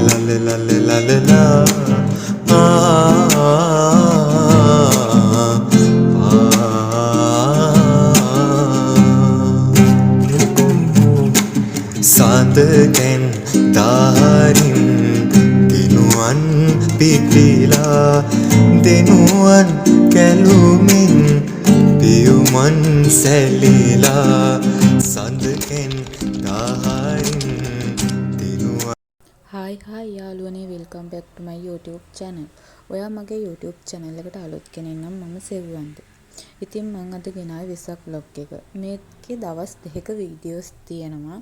la la la la la la la. Ah, සඳකැන් දාරින් දිනුවන් පිපිලා දෙනුවන් කැලුමින් පියුමන් සැලිලා සඳකැන් දාරින් දිනුවන්. හායි යාළුවනේ, welcome back to my YouTube channel. ඔයා මගේ YouTube channel එකට අලුත් කෙනෙක් නම් මම සෙව්වන්ද. ඉතින් මම අද ගෙනාවේ වෙසක් vlog එක. මේකේ දවස් දෙකක වීඩියෝස් තියෙනවා.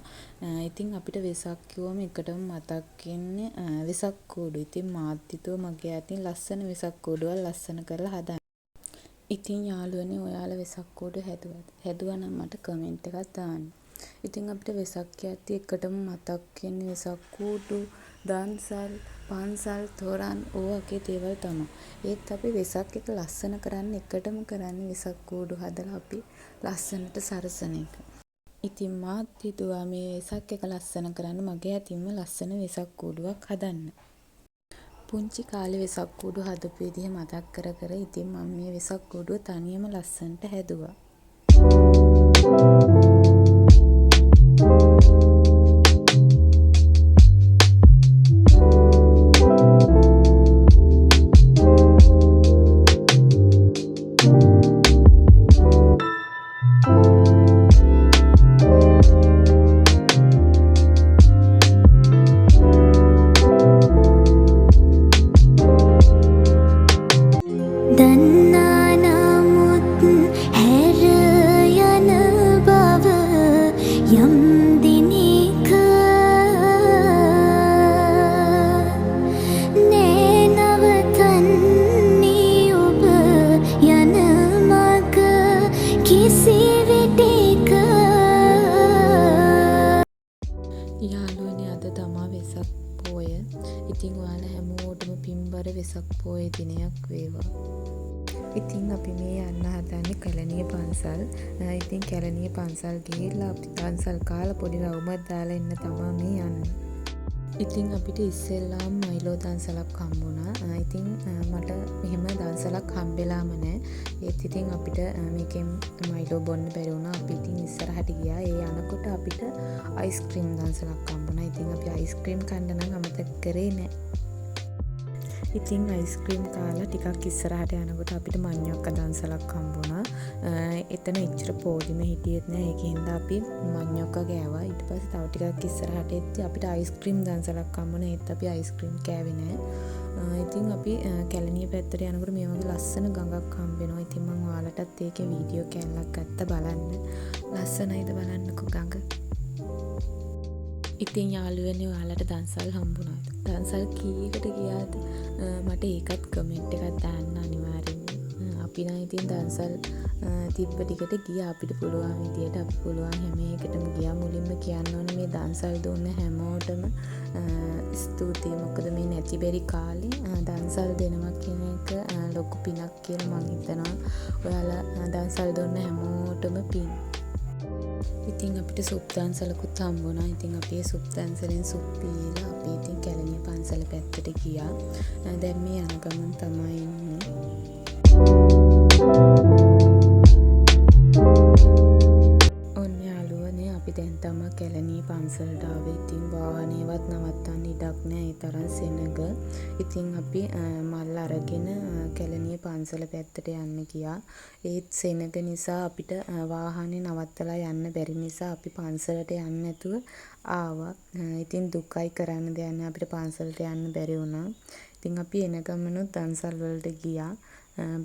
ඉතින් අපිට වෙසක් කිව්වම එකටම මතක් වෙන්නේ වෙසක් කූඩු. ඉතින් මාත් හිතුවා මගේ අතින් ලස්සන වෙසක් කූඩුවක් ලස්සන කරලා හදන්න. ඉතින් යාළුවනේ, ඔයාලා වෙසක් කූඩු හැදුවද? හැදුවා නම් මට කමෙන්ට් එකක් දාන්න. ඉතින් අපිට වෙසක් කියද්දි එකටම මතක් වෙන්නේ වෙසක් කූඩු, දන්සල්, පන්සල්, තොරන් වගේ දේවල් තමයි. ඒත් අපි වෙසක් එක ලස්සන කරන්න එකටම කරන්නේ වෙසක් කූඩු හදලා අපි ලස්සනට සරසන එක. ඉතින් මාත් හිතුවා මේ වෙසක් එක ලස්සන කරන්න මගේ අතින්ම ලස්සන වෙසක් කූඩුවක් හදන්න. පුංචි කාලේ වෙසක් කූඩු හදපු විදිහ මතක් කර කර ඉතින් මම මේ වෙසක් කූඩුව තනියම ලස්සනට හැදුවා. යාළුවනේ, අද තමා වෙසක් පෝය. ඉතින් ඔයාලා හැමෝටම පින්බර වෙසක් පෝය දිනයක් වේවා. ඉතින් අපි මේ යන්න හදන්නේ කැලණිය පන්සල්. ඉතින් කැලණිය පන්සල් ගිහිල්ලා අපි දන්සල් කාලා පොඩි රවුමක් දාලා එන්න තමා මේ යන්නේ. ඉතින් අපිට ඉස්සෙල්ලාම මයිලෝ දන්සලක් හම්බුණා. ඉතින් මට මෙහෙම දන්සලක් හම්බෙලාම නැහැ. ඒත් ඉතින් අපිට මේකෙන් මයිලෝ බොන්න බැරි වුණා. අපි ඉතින් ඉස්සරහට ගියා. ඒ යනකොට අපිට අයිස්ක්‍රීම් දන්සලක් හම්බුණා. ඉතින් අපි අයිස්ක්‍රීම් කන්න නම් අමතක කරේ නැහැ. ඉතින් අයිස්ක්‍රීම් කාලා ටිකක් ඉස්සරහට යනකොට අපිට මඤ්ඤොක්ක දන්සලක් හම්බුණා. එතන එච්චර පොඩිම හිටියෙත් නෑ. ඒකින්ද අපි මඤ්ඤොක්ක ගෑවා. ඊට පස්සේ තව ටිකක් ඉස්සරහට එද්දි අපිට අයිස්ක්‍රීම් දන්සලක් හම්බුණා. ඒත් අපි අයිස්ක්‍රීම් කෑවේ නෑ. ඉතින් අපි කැලණිය පැත්තට යනකොට මේ වගේ ලස්සන ගඟක් හම්බෙනවා. ඉතින් මම ඔයාලටත් ඒකේ වීඩියෝ කැල්ලක් ගත්තා බලන්න. ලස්සනයිද බලන්නකෝ ගඟ. ඉතින් යාළුවනේ, ඔයාලට දන්සල් හම්බුණාද? දන්සල් කීයකට ගියාද? මට ඒකත් කමෙන්ට් එකක් දාන්න අනිවාර්යෙන්ම. අපි නම් ඉතින් දන්සල් තිබ්බ ටිකට ගියා. අපිට පුළුවන් විදියට අපි පුළුවන් හැම එකටම ගියා. මුලින්ම කියන්න ඕනේ මේ දන්සල් දුන්න හැමෝටම ස්තුතියි. මොකද මේ නැති බැරි කාලේ දන්සල් දෙනවා කියන එක ලොකු පිනක් කියලා මම හිතනවා. ඔයාලා දන්සල් දුන්න හැමෝටම පින්. ඉතින් අපිට සුප් දන්සලකුත් හම්බුණා. ඉතින් අපි ඒ සුප් දන්සලෙන් සුප් පීලා අපි ඉතින් කැලණිය පන්සල පැත්තට ගියා. දැන් මේ යන ගමන් තමයි ඉන්නේ. ඔන්න යාළුවනේ, අපි දැන් තමයි කැලණිය පන්සලට ආවේ. ඉතින් වාහනේවත් නවත්තන්න ඉඩක් නැහැ. ඒ තරම් සෙනඟ. ඉතින් අපි මල් අරගෙන කැලණිය පන්සල පැත්තට යන්න ගියා. ඒත් සෙනඟ නිසා අපිට වාහනේ නවත්තලා යන්න බැරි නිසා අපි පන්සලට යන්න නැතුව ආවා. ඉතින් දුකයි, කරන්න දෙයක් නැහැ. අපිට පන්සලට යන්න බැරි වුණා. ඉතින් අපි එන ගමනුත් දන්සල් වලට ගියා.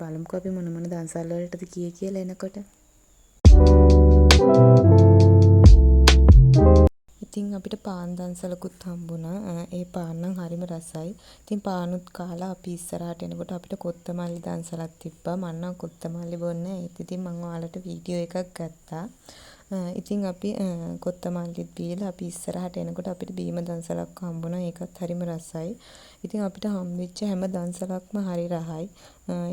බලමුකෝ අපි මොන මොන දන්සල් වලටද ගියේ කියලා එනකොට. ඉතින් අපිට පාන් දන්සලකුත් හම්බුණා. ඒ පාන් නම් හරිම රසයි. ඉතින් පානුත් කාලා අපි ඉස්සරහට එනකොට අපිට කොත්තමල්ලි දන්සලක් තිබ්බා. මම නම් කොත්තමල්ලි බොන්නේ නැහැ. ඒත් ඉතින් මම ඔයාලට වීඩියෝ එකක් ගත්තා. ඉතින් අපි කොත්තමල්ලිත් බීලා අපි ඉස්සරහට එනකොට අපිට බීම දන්සලක් හම්බුණා. ඒකත් හරිම රසයි. ඉතින් අපිට හම්බෙච්ච හැම දන්සලක්ම හරි රහයි.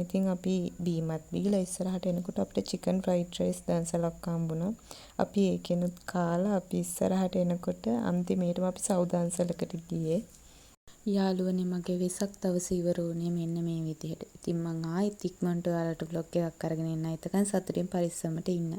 ඉතින් අපි බීමත් බීලා ඉස්සරහට එනකොට අපිට චිකන් ෆ්‍රයිඩ් රයිස් දන්සලක් හම්බුණා. අපි ඒකෙනුත් කාලා අපි ඉස්සරහට එනකොට අන්තිමේටම අපි සව් දන්සලකට ගියේ. යාළුවනේ මගේ වෙසක් දවස ඉවර වුණේ මෙන්න මේ විදිහට. ඉතින් මං ආයෙත් ඉක්මනට ඔයාලට vlog එකක් අරගෙන එන්න. එතකන් සතුටින් පරිස්සමට ඉන්න.